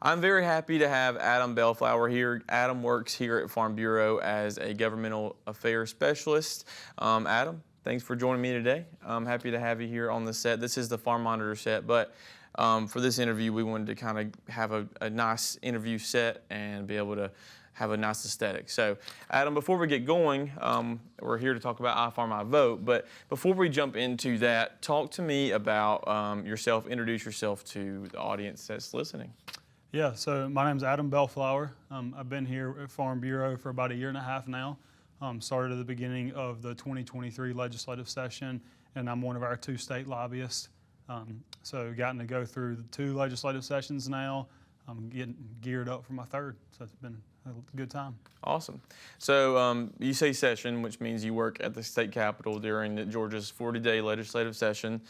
I'm very happy to have Adam Bellflower here. Adam works here at Farm Bureau as a governmental affairs specialist. Adam, thanks for joining me today. I'm happy to have you here on the set. This is the Farm Monitor set, but for this interview, we wanted to kind of have a nice interview set and be able to have a nice aesthetic. So, Adam, before we get going, we're here to talk about I Farm, I Vote, but before we jump into that, talk to me about yourself, introduce yourself to the audience that's listening. Yeah, so my name's Adam Bellflower. I've been here at Farm Bureau for about a year and a half now. Started at the beginning of the 2023 legislative session, and I'm one of our 2 state lobbyists. So gotten to go through the 2 legislative sessions now. I'm getting geared up for my 3rd, so it's been a good time. Awesome. So you say session, which means you work at the state capitol during Georgia's 40-day legislative session.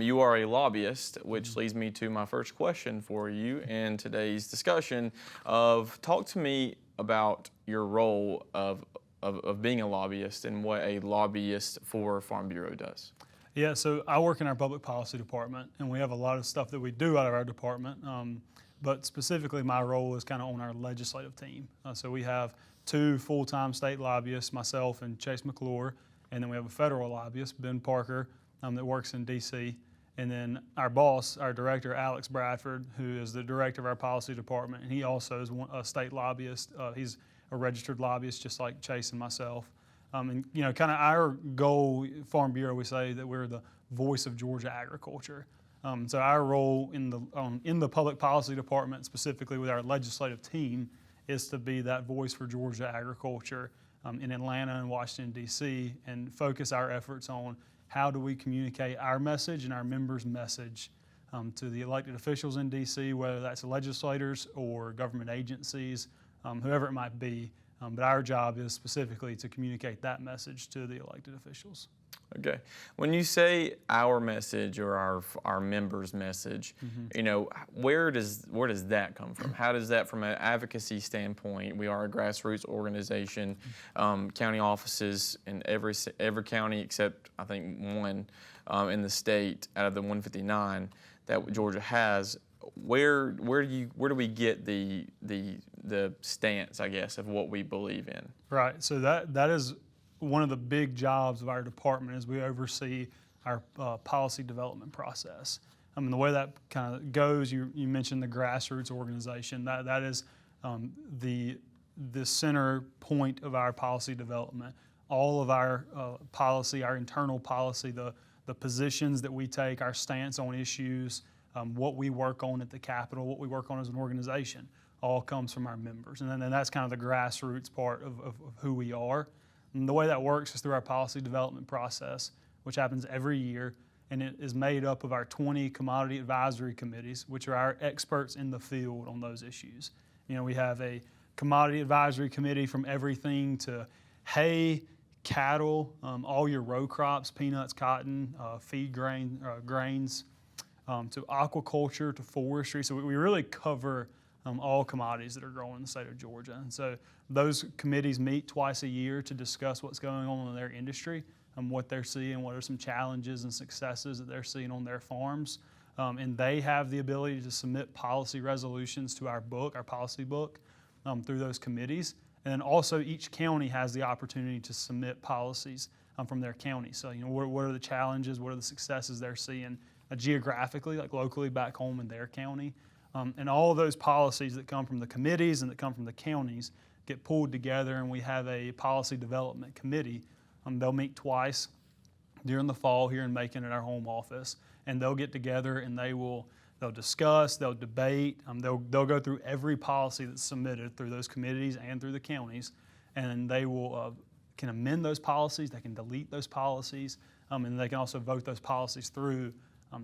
You are a lobbyist, which leads me to my first question for you in today's discussion of talk to me about your role of being a lobbyist and what a lobbyist for Farm Bureau does. Yeah, so I work in our public policy department, and we have a lot of stuff that we do out of our department. But specifically, my role is kind of on our legislative team. So we have 2 full-time state lobbyists, myself and Chase McClure, and then we have a federal lobbyist, Ben Parker, that works in D.C., and then our boss, our director, Alex Bradford, who is the director of our policy department, and he also is a state lobbyist. He's a registered lobbyist, just like Chase and myself. And you know, kind of our goal, Farm Bureau, we say that we're the voice of Georgia agriculture. So our role in the public policy department, specifically with our legislative team, is to be that voice for Georgia agriculture in Atlanta and Washington, D.C., and focus our efforts on how do we communicate our message and our members' message to the elected officials in D.C., whether that's legislators or government agencies, whoever it might be. But our job is specifically to communicate that message to the elected officials. Okay. When you say our message or our members' message, you know, where does that come from? How does that, from an advocacy standpoint, we are a grassroots organization, county offices in every county except I think 1 in the state out of the 159 that Georgia has. Where do we get the stance, I guess, of what we believe in? Right. So that is one of the big jobs of our department is we oversee our policy development process. I mean, the way that kind of goes, you mentioned the grassroots organization. That is the center point of our policy development. All of our policy, our internal policy, the positions that we take, our stance on issues, what we work on at the Capitol, what we work on as an organization, all comes from our members. And then that's kind of the grassroots part of who we are. And the way that works is through our policy development process, which happens every year, and it is made up of our 20 commodity advisory committees, which are our experts in the field on those issues. You know, we have a commodity advisory committee from everything to hay, cattle, all your row crops, peanuts, cotton, feed grains, to aquaculture, to forestry. So we really cover all commodities that are grown in the state of Georgia. And so those committees meet twice a year to discuss what's going on in their industry, what they're seeing, what are some challenges and successes that they're seeing on their farms. And they have the ability to submit policy resolutions to our book, our policy book, through those committees. And then also each county has the opportunity to submit policies from their county. So, you know, what are the challenges, what are the successes they're seeing geographically, like locally back home in their county. And all of those policies that come from the committees and that come from the counties get pulled together, and we have a policy development committee. They'll meet twice during the fall here in Macon at our home office, and they'll get together and they'll discuss, they'll debate, they'll go through every policy that's submitted through those committees and through the counties, and they will can amend those policies, they can delete those policies, and they can also vote those policies through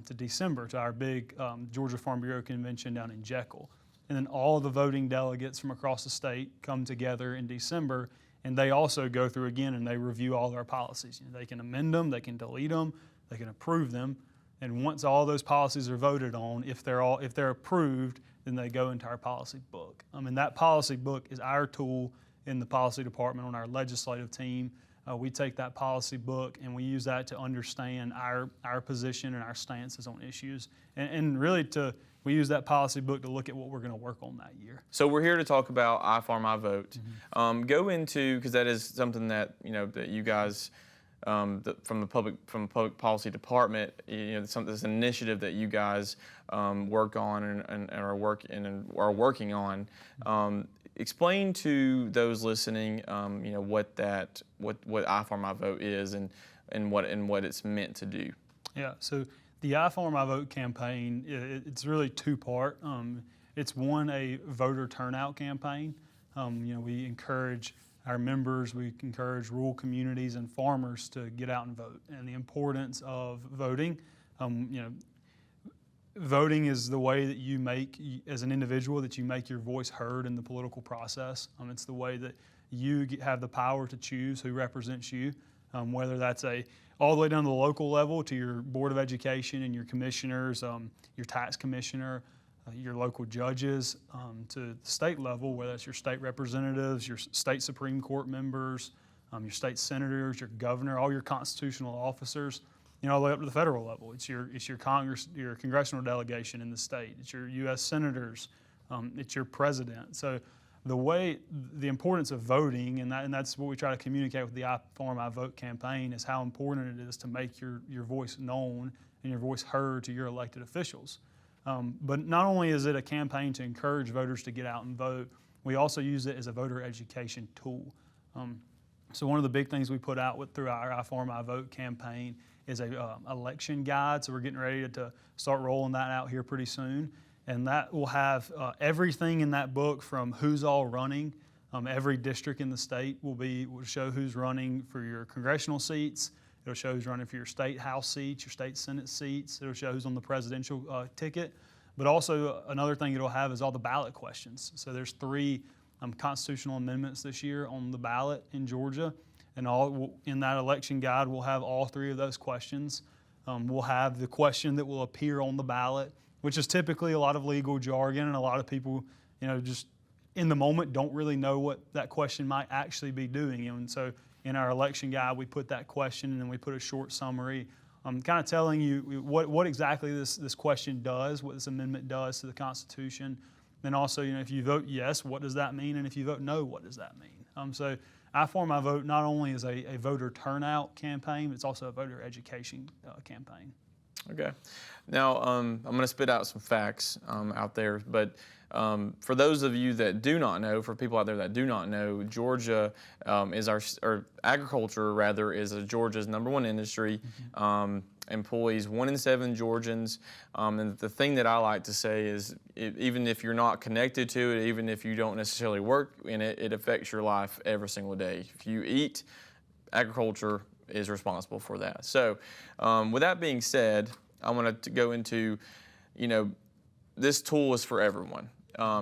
to December, to our big Georgia Farm Bureau convention down in Jekyll. And then all the voting delegates from across the state come together in December, and they also go through again and they review all of our policies. You know, they can amend them, they can delete them, they can approve them, and once all those policies are voted on, if they're approved, then they go into our policy book. And that policy book is our tool in the policy department on our legislative team we take that policy book and we use that to understand our position and our stances on issues. And really we use that policy book to look at what we're going to work on that year. So we're here to talk about I Farm, I Vote. Go into, because that is something that, that you guys, from the public policy department, this initiative that you guys work on and are working on. Explain to those listening, what I Farm, I Vote is and what it's meant to do. Yeah. So the I Farm, I Vote campaign, it's really two-part. It's one, a voter turnout campaign. We encourage our members, we encourage rural communities and farmers to get out and vote, and the importance of voting. Voting is the way that you make, as an individual, that you make your voice heard in the political process. It's the way that you have the power to choose who represents you, whether that's all the way down to the local level to your Board of Education and your commissioners, your tax commissioner, your local judges, to the state level, whether that's your state representatives, your state Supreme Court members, your state senators, your governor, all your constitutional officers, all the way up to the federal level. It's your Congress, your congressional delegation in the state. It's your U.S. senators. It's your president. So the importance of voting, and that's what we try to communicate with the I Farm, I Vote campaign, is how important it is to make your voice known and your voice heard to your elected officials. But not only is it a campaign to encourage voters to get out and vote, we also use it as a voter education tool. So one of the big things we put out through our I Farm, I Vote campaign is a election guide. So we're getting ready to start rolling that out here pretty soon. And that will have everything in that book, from who's all running. Every district in the state will show who's running for your congressional seats. It'll show who's running for your state House seats, your state Senate seats. It'll show who's on the presidential ticket. But also another thing it'll have is all the ballot questions. So there's 3 constitutional amendments this year on the ballot in Georgia. And in that election guide, we'll have all 3 of those questions. We'll have the question that will appear on the ballot, which is typically a lot of legal jargon, and a lot of people, just in the moment don't really know what that question might actually be doing. And so in our election guide, we put that question, and then we put a short summary, kind of telling you what exactly this question does, what this amendment does to the Constitution. Then also, if you vote yes, what does that mean? And if you vote no, what does that mean? So I Farm, I Vote not only is a voter turnout campaign, but it's also a voter education campaign. Okay. Now, I'm going to spit out some facts out there, but for those of you that do not know, for people out there that do not know, Georgia or agriculture rather, is Georgia's #1 industry. Employs 1 in 7 Georgians. And the thing that I like to say is, even if you're not connected to it, even if you don't necessarily work in it, it affects your life every single day. If you eat, agriculture is responsible for that. So with that being said, I want to go into, this tool is for everyone.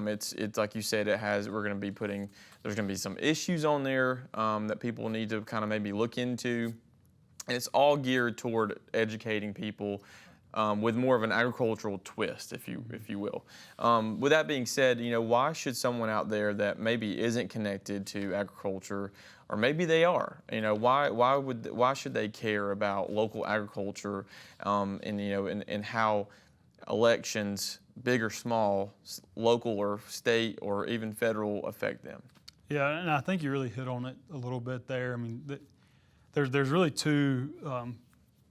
It's like you said, there's going to be some issues on there that people need to kind of maybe look into. And it's all geared toward educating people with more of an agricultural twist, if you will. With that being said, why should someone out there that maybe isn't connected to agriculture, or maybe they are, why should they care about local agriculture, and how elections, big or small, local or state or even federal, affect them? Yeah, and I think you really hit on it a little bit there. I mean, there's really 2,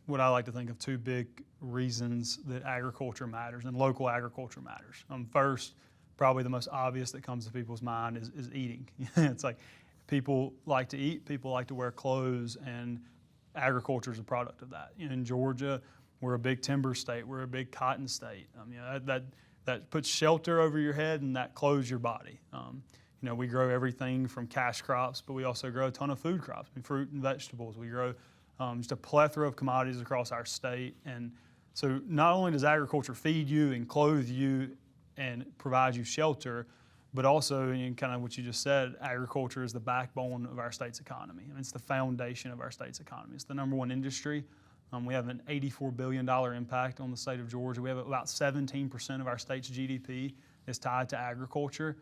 what I like to think of, 2 big reasons that agriculture matters and local agriculture matters. First, probably the most obvious that comes to people's mind is eating. It's like people like to eat, people like to wear clothes, and agriculture is a product of that. In Georgia, we're a big timber state, we're a big cotton state. That puts shelter over your head and that clothes your body. We grow everything from cash crops, but we also grow a ton of food crops, fruit and vegetables. We grow just a plethora of commodities across our state. And so not only does agriculture feed you and clothe you and provide you shelter, but also, kind of what you just said, agriculture is the backbone of our state's economy. It's the foundation of our state's economy. It's the #1 industry. We have an $84 billion impact on the state of Georgia. We have about 17% of our state's GDP is tied to agriculture.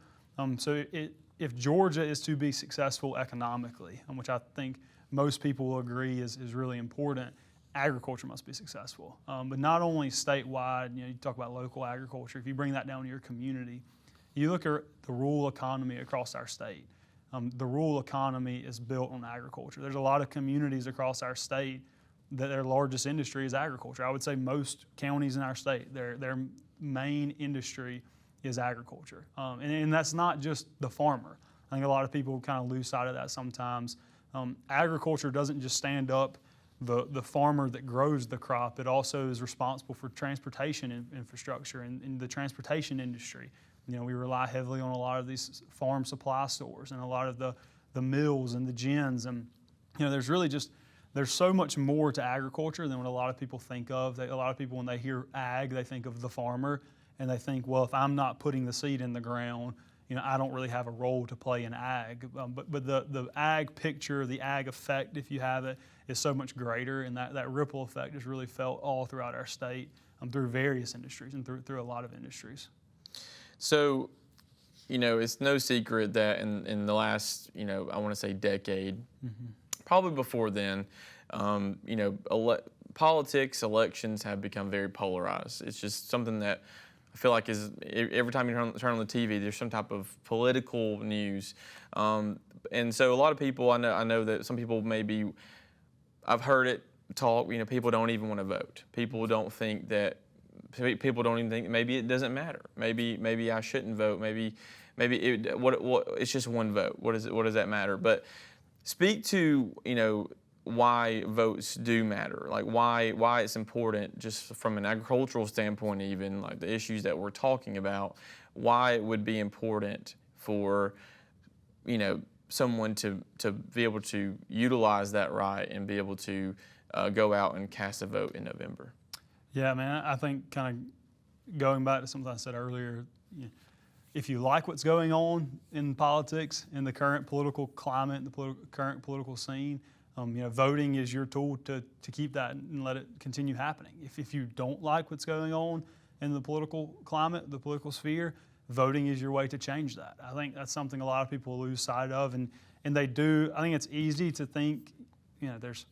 So if Georgia is to be successful economically, which I think most people will agree is really important, agriculture must be successful. But not only statewide, you talk about local agriculture. If you bring that down to your community, you look at the rural economy across our state. The rural economy is built on agriculture. There's a lot of communities across our state that their largest industry is agriculture. I would say most counties in our state, their main industry is agriculture. And that's not just the farmer. I think a lot of people kind of lose sight of that sometimes. Agriculture doesn't just stand up the farmer that grows the crop. It also is responsible for transportation infrastructure and the transportation industry. We rely heavily on a lot of these farm supply stores and a lot of the mills and the gins. And, there's so much more to agriculture than what a lot of people think of. A lot of people, when they hear ag, they think of the farmer, and they think, well, if I'm not putting the seed in the ground, I don't really have a role to play in ag. But the ag picture, the ag effect, if you have it, is so much greater, and that ripple effect is really felt all throughout our state through various industries and through a lot of industries. So, it's no secret that in the last, I want to say decade, probably before then, politics, elections have become very polarized. It's just something that I feel like is every time you turn on the TV, there's some type of political news, and so a lot of people I know that some people maybe I've heard it talk. People don't even want to vote. People don't think that. People don't even think maybe it doesn't matter. Maybe I shouldn't vote. Maybe it's just one vote. What does that matter? But speak to why votes do matter, like why it's important, just from an agricultural standpoint, even like the issues that we're talking about, why it would be important for someone to be able to utilize that right and be able to go out and cast a vote in November. Yeah, man, I think kind of going back to something I said earlier, if you like what's going on in politics, in the current political climate, the current political scene, voting is your tool to keep that and let it continue happening. If you don't like what's going on in the political climate, the political sphere, voting is your way to change that. I think that's something a lot of people lose sight of, and they do. I think it's easy to think, there's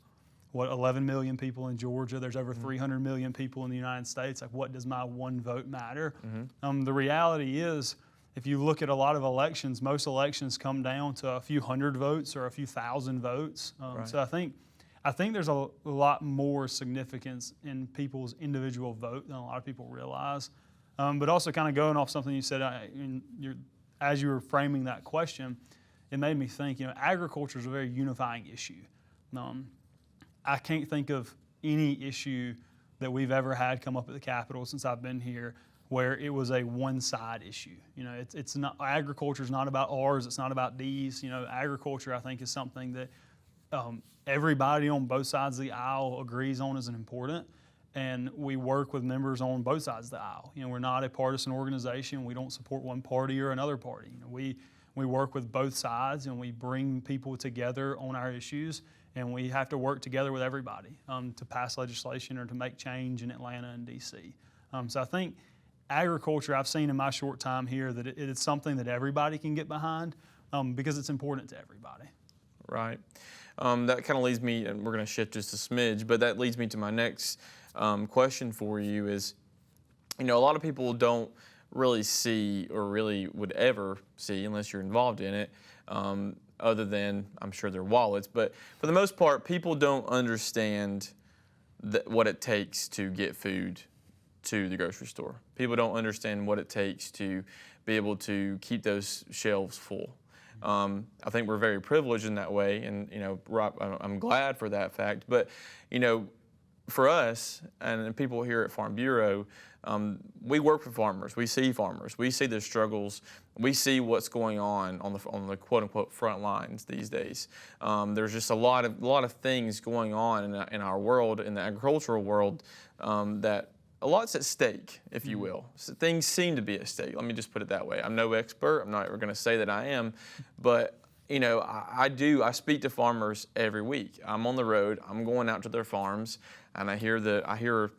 11 million people in Georgia. There's over 300 million people in the United States. Like, what does my one vote matter? The reality is, if you look at a lot of elections, most elections come down to a few hundred votes or a few thousand votes. Right. So I think there's a lot more significance in people's individual vote than a lot of people realize. But also, kind of going off something you said as you were framing that question, it made me think. Agriculture is a very unifying issue. I can't think of any issue that we've ever had come up at the Capitol since I've been here where it was a one-side issue. It's not, agriculture is not about R's, it's not about D's. Agriculture, I think, is something that everybody on both sides of the aisle agrees on is important, and we work with members on both sides of the aisle. We're not a partisan organization. We don't support one party or another party. We work with both sides, and we bring people together on our issues, and we have to work together with everybody to pass legislation or to make change in Atlanta and D.C. So I think agriculture, I've seen in my short time here that it is something that everybody can get behind because it's important to everybody. Right. That kind of leads me, and we're going to shift just a smidge, but that leads me to my next question for you is, a lot of people don't really see or really would ever see, unless you're involved in it, other than, I'm sure, their wallets. But for the most part, people don't understand what it takes to get food to the grocery store. People don't understand what it takes to be able to keep those shelves full. I think we're very privileged in that way, and I'm glad for that fact. But for us and people here at Farm Bureau, we work with farmers. We see farmers. We see their struggles. We see what's going on the quote unquote front lines these days. There's just a lot of things going on in our world, in the agricultural world, that a lot's at stake, if you will. So things seem to be at stake. Let me just put it that way. I'm no expert. I'm not ever going to say that I am, but I speak to farmers every week. I'm on the road. I'm going out to their farms, and I hear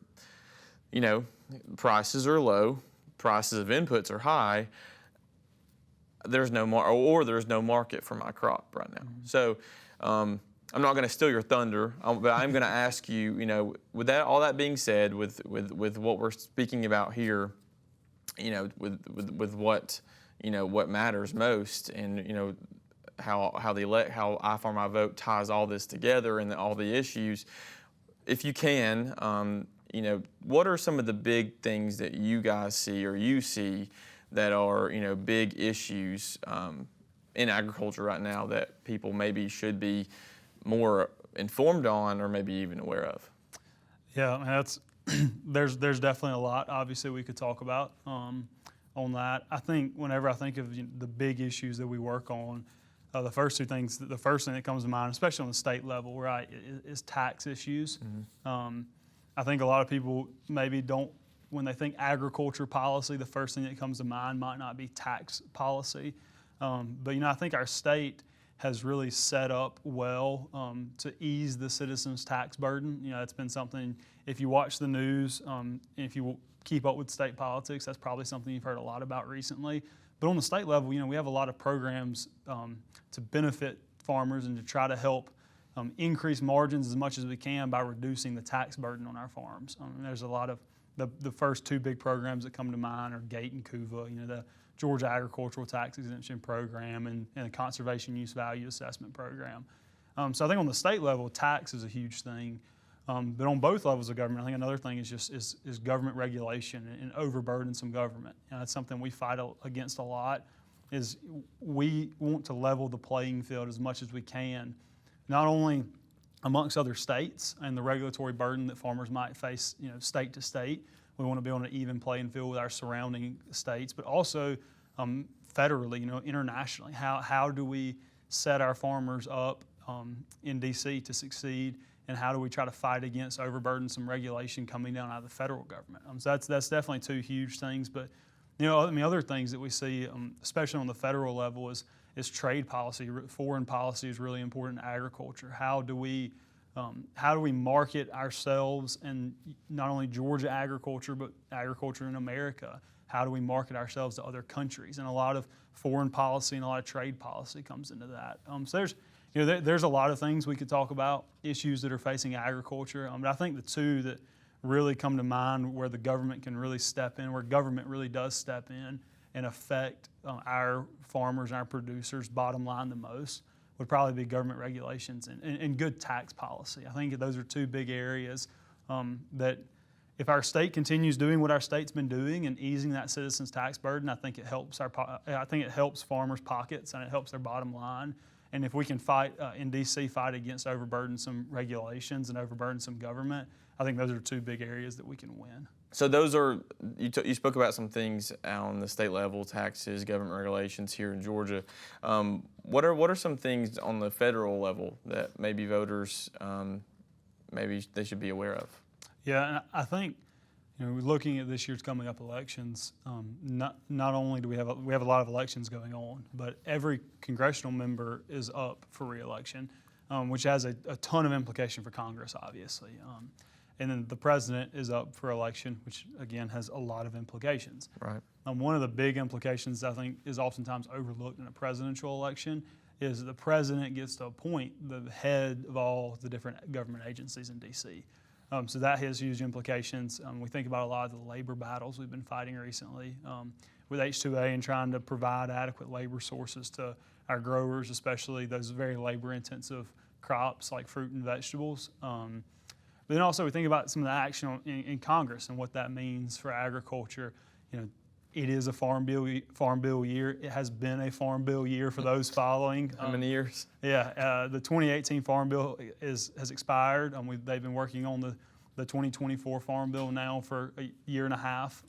prices are low, prices of inputs are high. There's no there's no market for my crop right now. So I'm not going to steal your thunder, but I'm going to ask you, with all that being said, with what we're speaking about here, with what, what matters most, and how I Farm My Vote ties all this together and all the issues. If you can, what are some of the big things that you guys see or you see that are, big issues in agriculture right now that people maybe should be more informed on or maybe even aware of? Yeah, I mean, that's there's definitely a lot. Obviously, we could talk about on that. I think whenever I think of the big issues that we work on, the first thing that comes to mind, especially on the state level, right, is tax issues. Mm-hmm. I think a lot of people maybe don't, when they think agriculture policy, the first thing that comes to mind might not be tax policy. But I think our state has really set up well to ease the citizens' tax burden. It's been something, if you watch the news, if you keep up with state politics, that's probably something you've heard a lot about recently. But on the state level, we have a lot of programs to benefit farmers and to try to help increase margins as much as we can by reducing the tax burden on our farms. There's a lot of, the first two big programs that come to mind are GATE and CUVA, the Georgia Agricultural Tax Exemption Program and the Conservation Use Value Assessment Program. So I think on the state level, tax is a huge thing. But on both levels of government, I think another thing is government regulation and overburdensome government. That's something we fight against a lot, is we want to level the playing field as much as we can, not only amongst other states and the regulatory burden that farmers might face, state to state. We want to be on an even playing field with our surrounding states, but also federally, internationally. How do we set our farmers up in D.C. to succeed, and how do we try to fight against overburdensome regulation coming down out of the federal government? So that's definitely two huge things. But other things that we see, especially on the federal level, is trade policy. Foreign policy is really important in agriculture. How do we market ourselves, and not only Georgia agriculture, but agriculture in America? How do we market ourselves to other countries? And a lot of foreign policy and a lot of trade policy comes into that. So there's a lot of things we could talk about, issues that are facing agriculture. But I think the two that really come to mind where the government can really step in, where government really does step in and affect our farmers and our producers' bottom line the most, would probably be government regulations and good tax policy. I think those are two big areas that if our state continues doing what our state's been doing and easing that citizens' tax burden, I think it helps farmers' pockets and it helps their bottom line. And if we can fight in D.C., fight against overburdensome regulations and overburdensome government, I think those are two big areas that we can win. So those are, you spoke about some things on the state level, taxes, government regulations here in Georgia. What are some things on the federal level that maybe voters, maybe they should be aware of? Yeah, and I think, looking at this year's coming up elections, not only do we have a lot of elections going on, but every congressional member is up for re-election, which has a ton of implication for Congress, obviously. And then the president is up for election, which again has a lot of implications. Right. One of the big implications I think is oftentimes overlooked in a presidential election is that the president gets to appoint the head of all the different government agencies in D.C. So that has huge implications. We think about a lot of the labor battles we've been fighting recently with H-2A and trying to provide adequate labor sources to our growers, especially those very labor-intensive crops like fruit and vegetables. But then also we think about some of the action in Congress and what that means for agriculture. It is a farm bill year. It has been a farm bill year for those following. How many years? Yeah, the 2018 farm bill has expired. They've been working on the 2024 farm bill now for a year and a half.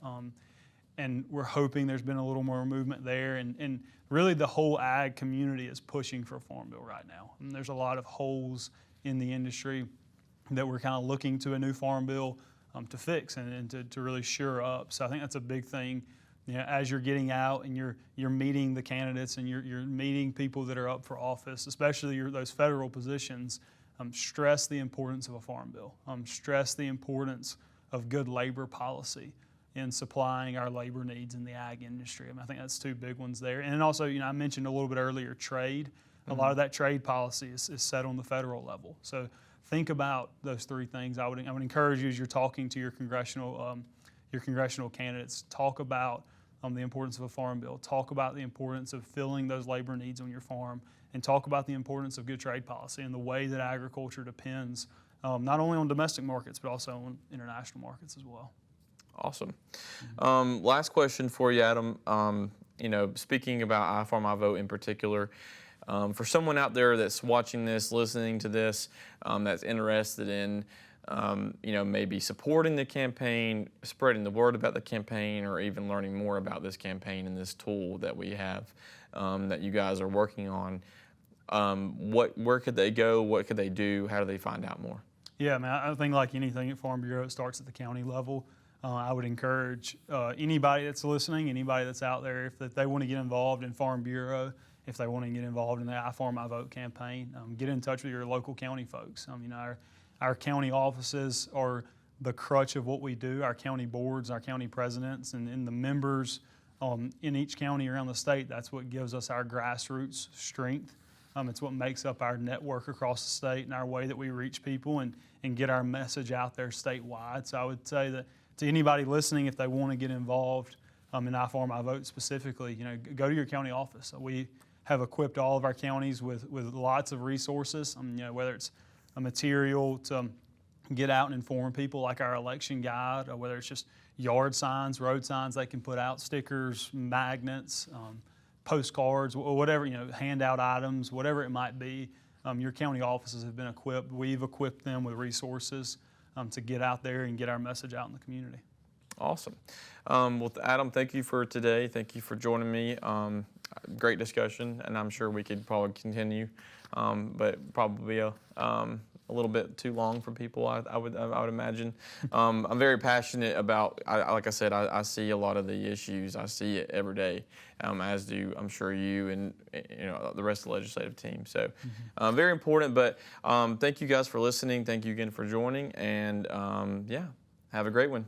And we're hoping there's been a little more movement there. And really the whole ag community is pushing for a farm bill right now. And there's a lot of holes in the industry that we're kind of looking to a new farm bill to fix and to really shore up. So I think that's a big thing. As you're getting out and you're meeting the candidates and you're meeting people that are up for office, especially those federal positions, stress the importance of a farm bill. Stress the importance of good labor policy in supplying our labor needs in the ag industry. I think that's two big ones there. And then also, I mentioned a little bit earlier trade. A lot of that trade policy is set on the federal level. So think about those three things. I would encourage you as you're talking to your congressional candidates, talk about the importance of a farm bill, talk about the importance of filling those labor needs on your farm, and talk about the importance of good trade policy and the way that agriculture depends not only on domestic markets but also on international markets as well. Awesome. Last question for you, Adam. Speaking about I Farm, I Vote in particular, for someone out there that's watching this, listening to this, that's interested in, maybe supporting the campaign, spreading the word about the campaign, or even learning more about this campaign and this tool that we have that you guys are working on, where could they go? What could they do? How do they find out more? Yeah, man, I think like anything at Farm Bureau, it starts at the county level. I would encourage anybody that's listening, anybody that's out there, if they want to get involved in Farm Bureau, if they want to get involved in the I Farm, I Vote campaign, get in touch with your local county folks. Our county offices are the crutch of what we do. Our county boards, our county presidents, and the members in each county around the state, that's what gives us our grassroots strength. It's what makes up our network across the state and our way that we reach people and get our message out there statewide. So I would say that to anybody listening, if they want to get involved in I Farm, I Vote specifically, go to your county office. We have equipped all of our counties with lots of resources, whether it's a material to get out and inform people like our election guide, or whether it's just yard signs, road signs they can put out, stickers, magnets, postcards, whatever, handout items, whatever it might be. Your county offices have been equipped. We've equipped them with resources to get out there and get our message out in the community. Awesome. Well, Adam, thank you for today. Thank you for joining me. Great discussion, and I'm sure we could probably continue, but probably a little bit too long for people, I would imagine. I'm very passionate about, like I said, I see a lot of the issues. I see it every day, as do, I'm sure, you and the rest of the legislative team. So very important, but thank you guys for listening. Thank you again for joining, and yeah, have a great one.